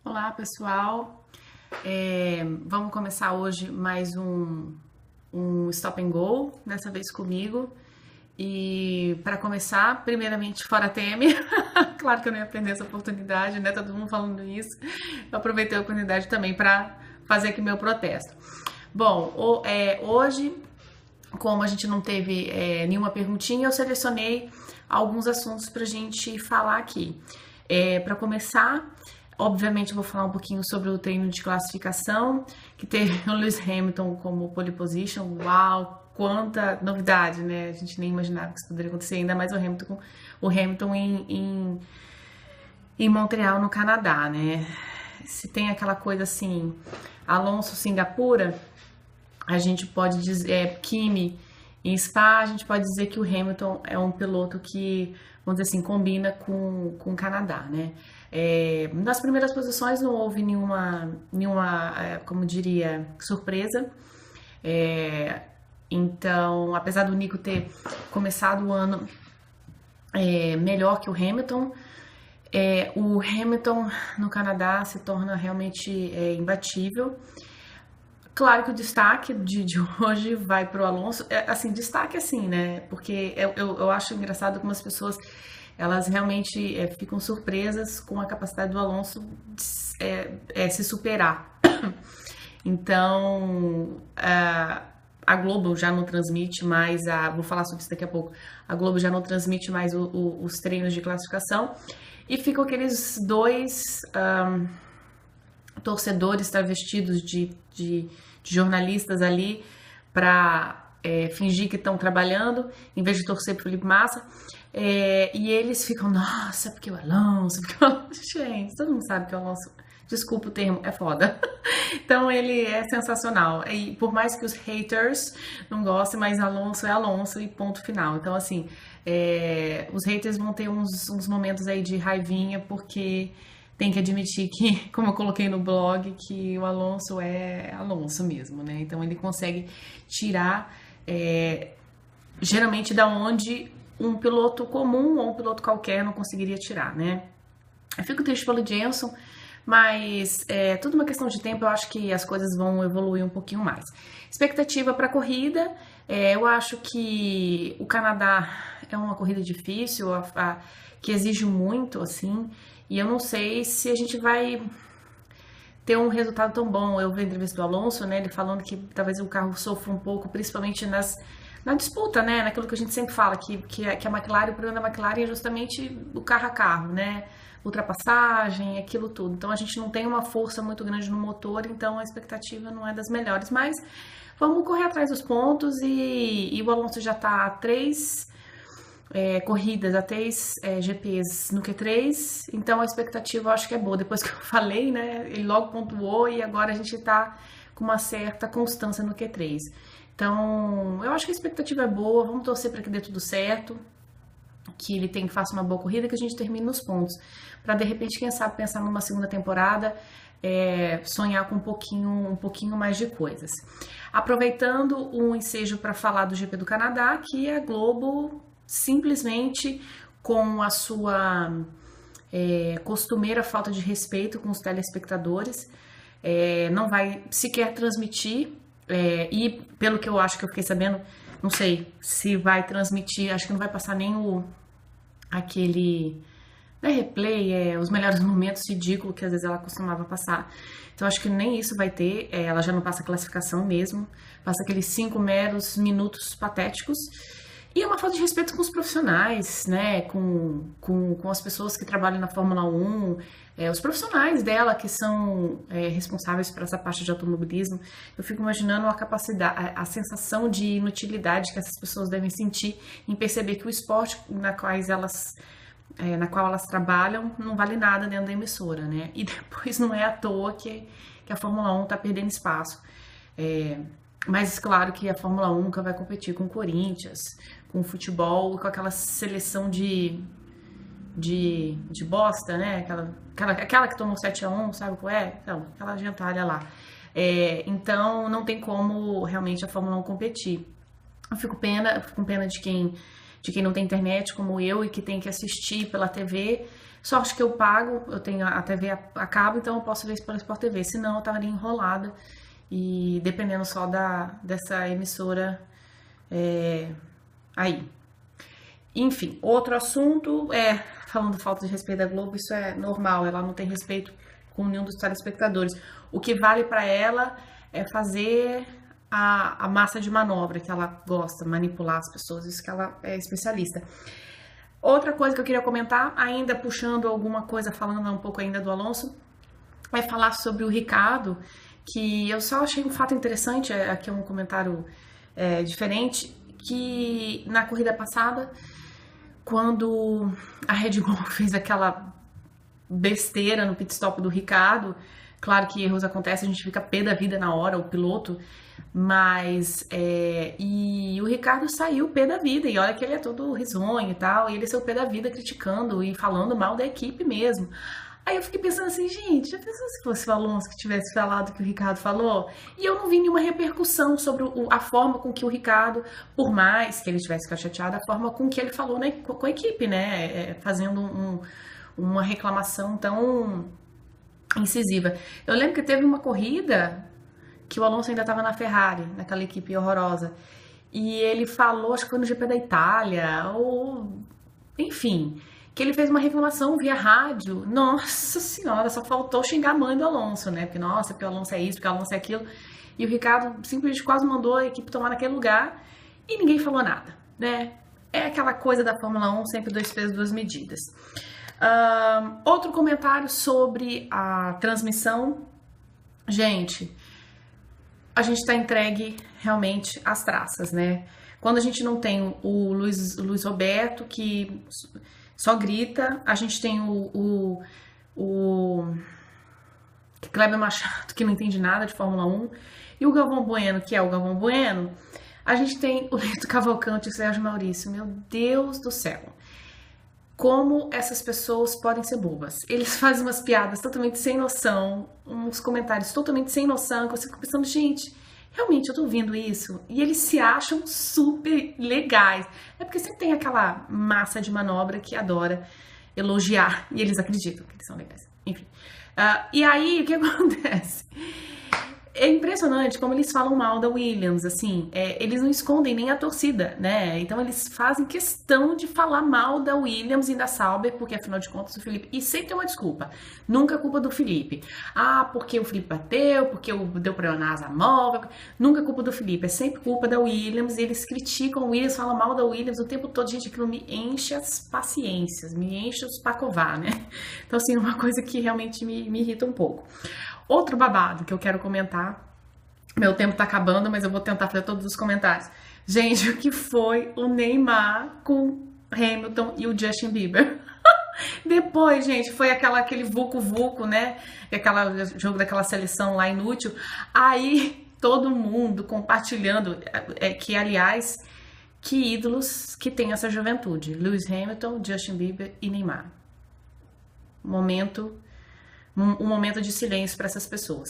Olá, pessoal. Vamos começar hoje mais um Stop and Go, dessa vez comigo. E para começar, primeiramente, fora Temer. Claro que eu não ia perder essa oportunidade, né? Todo mundo falando isso. Eu aproveitei a oportunidade também para fazer aqui meu protesto. Bom, hoje, como a gente não teve nenhuma perguntinha, eu selecionei alguns assuntos para a gente falar aqui. Para começar, obviamente, eu vou falar um pouquinho sobre o treino de classificação, que teve o Lewis Hamilton como pole position. Uau, quanta novidade, né? A gente nem imaginava que isso poderia acontecer, ainda mais o Hamilton em Montreal, no Canadá, né? Se tem aquela coisa assim, Alonso, Singapura, a gente pode dizer, Kimi em Spa, a gente pode dizer que o Hamilton é um piloto que, vamos dizer assim, combina com o Canadá, né? Nas primeiras posições não houve nenhuma como diria, surpresa. Então, apesar do Nico ter começado o ano melhor que o Hamilton, o Hamilton no Canadá se torna realmente imbatível. Claro que o destaque de hoje vai para o Alonso, assim, destaque assim, né? Porque eu acho engraçado como as pessoas, elas realmente ficam surpresas com a capacidade do Alonso de se superar. Então, a Globo já não transmite mais, vou falar sobre isso daqui a pouco, a Globo já não transmite mais os treinos de classificação, e ficam aqueles dois torcedores travestidos de jornalistas ali para fingir que estão trabalhando, em vez de torcer pro Felipe Massa, e eles ficam, nossa, porque o Alonso, gente, todo mundo sabe que o Alonso, desculpa o termo, é foda. Então ele é sensacional, e por mais que os haters não gostem, mas Alonso é Alonso e ponto final. Então assim, os haters vão ter uns momentos aí de raivinha, porque tem que admitir que, como eu coloquei no blog, que o Alonso é Alonso mesmo, né? Então ele consegue tirar geralmente da onde um piloto comum ou um piloto qualquer não conseguiria tirar, né? Eu fico triste pelo Jenson, mas tudo uma questão de tempo. Eu acho que as coisas vão evoluir um pouquinho mais. Expectativa para a corrida, eu acho que o Canadá é uma corrida difícil, que exige muito, assim, e eu não sei se a gente vai ter um resultado tão bom. Eu vi a entrevista do Alonso, né, ele falando que talvez o carro sofra um pouco, principalmente na disputa, né, naquilo que a gente sempre fala, que a McLaren, o problema da McLaren é justamente o carro a carro, né, ultrapassagem, aquilo tudo. Então a gente não tem uma força muito grande no motor, então a expectativa não é das melhores, mas vamos correr atrás dos pontos, e o Alonso já tá a 3 corridas, a 3 GPs no Q3, então a expectativa eu acho que é boa. Depois que eu falei, né, ele logo pontuou, e agora a gente tá com uma certa constância no Q3. Então, eu acho que a expectativa é boa, vamos torcer para que dê tudo certo, que ele faça uma boa corrida, que a gente termine nos pontos, para de repente, quem sabe, pensar numa segunda temporada, sonhar com um pouquinho mais de coisas. Aproveitando o ensejo para falar do GP do Canadá, que a Globo simplesmente, com a sua costumeira falta de respeito com os telespectadores, não vai sequer transmitir, e pelo que eu acho, que eu fiquei sabendo, não sei se vai transmitir, acho que não vai passar nem aquele replay, os melhores momentos ridículo que às vezes ela costumava passar. Então acho que nem isso vai ter, ela já não passa classificação mesmo, passa aqueles 5 meros minutos patéticos. E é uma falta de respeito com os profissionais, né, com as pessoas que trabalham na Fórmula 1, os profissionais dela que são responsáveis por essa parte de automobilismo. Eu fico imaginando a sensação de inutilidade que essas pessoas devem sentir em perceber que o esporte na qual elas trabalham não vale nada dentro da emissora, né? E depois não é à toa que a Fórmula 1 está perdendo espaço. Mas claro que a Fórmula 1 nunca vai competir com o Corinthians, com o futebol, com aquela seleção de bosta, né? Aquela que tomou 7-1, sabe qual é? Então, aquela gentalha lá. Então, não tem como realmente a Fórmula 1 competir. Eu fico com pena de quem não tem internet como eu e que tem que assistir pela TV, Sorte que eu pago, eu tenho a TV a cabo, então eu posso ver isso pela Sport TV. Senão eu estaria enrolada e dependendo só dessa emissora aí. Enfim, outro assunto falando falta de respeito da Globo, isso é normal, ela não tem respeito com nenhum dos telespectadores. O que vale para ela é fazer a massa de manobra, que ela gosta, manipular as pessoas, isso que ela é especialista. Outra coisa que eu queria comentar, ainda puxando alguma coisa, falando um pouco ainda do Alonso, é falar sobre o Ricciardo, que eu só achei um fato interessante, aqui é um comentário diferente, que na corrida passada, quando a Red Bull fez aquela besteira no pit stop do Ricciardo, claro que erros acontecem, a gente fica pé da vida na hora, o piloto, mas e o Ricciardo saiu pé da vida, e olha que ele é todo risonho e tal, e ele saiu pé da vida criticando e falando mal da equipe mesmo. Aí eu fiquei pensando assim, gente, já pensou se fosse o Alonso que tivesse falado o que o Ricciardo falou? E eu não vi nenhuma repercussão sobre a forma com que o Ricciardo, por mais que ele tivesse ficado chateado, a forma com que ele falou com a equipe, né? Fazendo uma reclamação tão incisiva. Eu lembro que teve uma corrida que o Alonso ainda estava na Ferrari, naquela equipe horrorosa, e ele falou, acho que foi no GP da Itália, ou enfim, que ele fez uma reclamação via rádio. Nossa senhora, só faltou xingar a mãe do Alonso, né? Porque, nossa, porque o Alonso é isso, porque o Alonso é aquilo. E o Ricciardo simplesmente quase mandou a equipe tomar naquele lugar e ninguém falou nada, né? É aquela coisa da Fórmula 1, sempre 2 pesos, 2 medidas. Outro comentário sobre a transmissão. Gente, a gente tá entregue realmente às traças, né? Quando a gente não tem o Luiz Roberto, que só grita, a gente tem o Kleber Machado, que não entende nada de Fórmula 1, e o Galvão Bueno, que é o Galvão Bueno, a gente tem o Leito Cavalcante e o Sérgio Maurício. Meu Deus do céu! Como essas pessoas podem ser bobas. Eles fazem umas piadas totalmente sem noção, uns comentários totalmente sem noção, que você fica pensando, gente, realmente eu tô ouvindo isso? E eles se acham super legais. É porque sempre tem aquela massa de manobra que adora elogiar, e eles acreditam que eles são legais. Enfim. E aí, o que acontece? É impressionante como eles falam mal da Williams, assim, eles não escondem nem a torcida, né? Então eles fazem questão de falar mal da Williams e da Sauber, porque afinal de contas o Felipe, e sempre tem uma desculpa, nunca é culpa do Felipe. Porque o Felipe bateu, porque deu problema na asa móvel, nunca é culpa do Felipe, é sempre culpa da Williams, e eles criticam o Williams, falam mal da Williams o tempo todo, gente, aquilo me enche as paciências, me enche os pacovar, né? Então assim, uma coisa que realmente me irrita um pouco. Outro babado que eu quero comentar, meu tempo tá acabando, mas eu vou tentar fazer todos os comentários. Gente, o que foi o Neymar com Hamilton e o Justin Bieber? Depois, gente, foi aquele vucu-vucu, né? Aquele jogo daquela seleção lá inútil. Aí, todo mundo compartilhando, que aliás, que ídolos que tem essa juventude. Lewis Hamilton, Justin Bieber e Neymar. Um momento de silêncio para essas pessoas.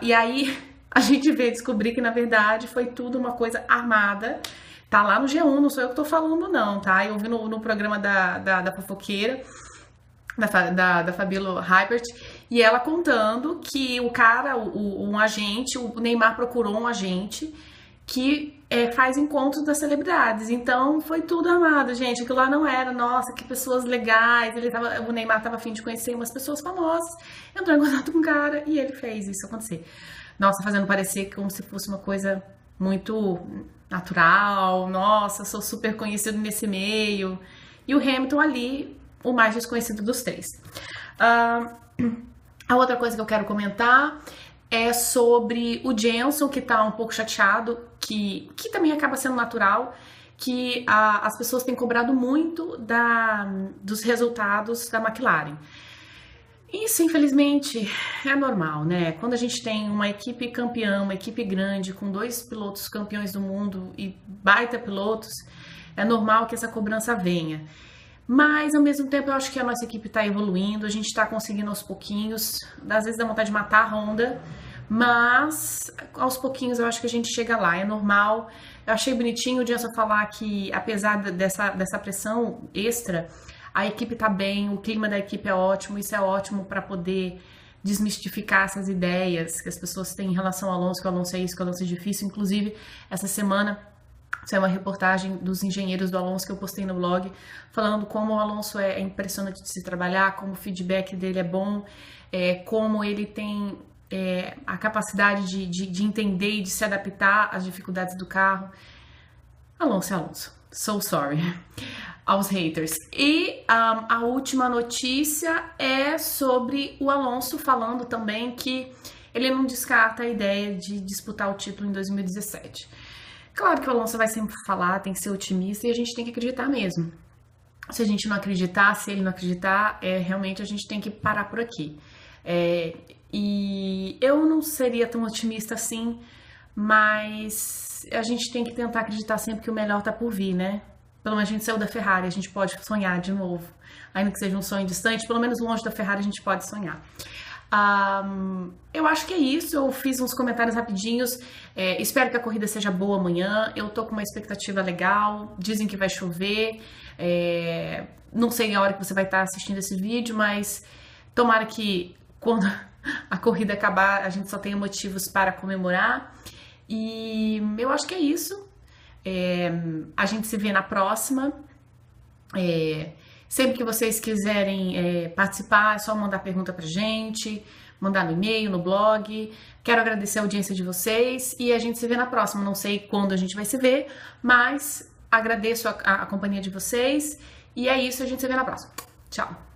E aí a gente veio descobrir que na verdade foi tudo uma coisa armada. Tá lá no G1, não sou eu que tô falando não, tá? Eu vi no programa da fofoqueira, da Fabíola Hypert, e ela contando que o cara, um agente, o Neymar procurou um agente que faz encontros das celebridades. Então foi tudo armado, gente. Aquilo lá não era, nossa, que pessoas legais. O Neymar tava a fim de conhecer umas pessoas famosas, entrou em contato com o cara e ele fez isso acontecer. Nossa, fazendo parecer como se fosse uma coisa muito natural. Nossa, sou super conhecido nesse meio. E o Hamilton ali, o mais desconhecido dos três. A outra coisa que eu quero comentar é sobre o Jenson, que tá um pouco chateado, que também acaba sendo natural, que as pessoas têm cobrado muito dos resultados da McLaren. Isso, infelizmente, é normal, né? Quando a gente tem uma equipe campeã, uma equipe grande, com 2 pilotos campeões do mundo e baita pilotos, é normal que essa cobrança venha. Mas, ao mesmo tempo, eu acho que a nossa equipe está evoluindo, a gente está conseguindo aos pouquinhos, às vezes dá vontade de matar a Honda, mas aos pouquinhos eu acho que a gente chega lá, é normal. Eu achei bonitinho o Jenson falar que, apesar dessa pressão extra, A equipe tá bem, o clima da equipe é ótimo, isso é ótimo para poder desmistificar essas ideias que as pessoas têm em relação ao Alonso, que o Alonso é isso, que o Alonso é difícil. Inclusive, essa semana saiu uma reportagem dos engenheiros do Alonso que eu postei no blog, falando como o Alonso é impressionante de se trabalhar, como o feedback dele é bom, como ele tem a capacidade de entender e de se adaptar às dificuldades do carro. Alonso é Alonso. So sorry aos haters. E a última notícia é sobre o Alonso falando também que ele não descarta a ideia de disputar o título em 2017. Claro que o Alonso vai sempre falar, tem que ser otimista e a gente tem que acreditar mesmo. Se a gente não acreditar, se ele não acreditar, realmente a gente tem que parar por aqui. E eu não seria tão otimista assim, mas a gente tem que tentar acreditar sempre que o melhor tá por vir, né? Pelo menos a gente saiu da Ferrari, a gente pode sonhar de novo. Ainda que seja um sonho distante, pelo menos longe da Ferrari a gente pode sonhar. Eu acho que é isso, eu fiz uns comentários rapidinhos, espero que a corrida seja boa amanhã, eu tô com uma expectativa legal, dizem que vai chover, não sei a hora que você vai estar assistindo esse vídeo, mas tomara que quando a corrida acabar a gente só tenha motivos para comemorar, e eu acho que é isso, a gente se vê na próxima. Sempre que vocês quiserem participar, é só mandar pergunta pra gente, mandar no e-mail, no blog. Quero agradecer a audiência de vocês e a gente se vê na próxima. Não sei quando a gente vai se ver, mas agradeço a companhia de vocês. E é isso, a gente se vê na próxima. Tchau!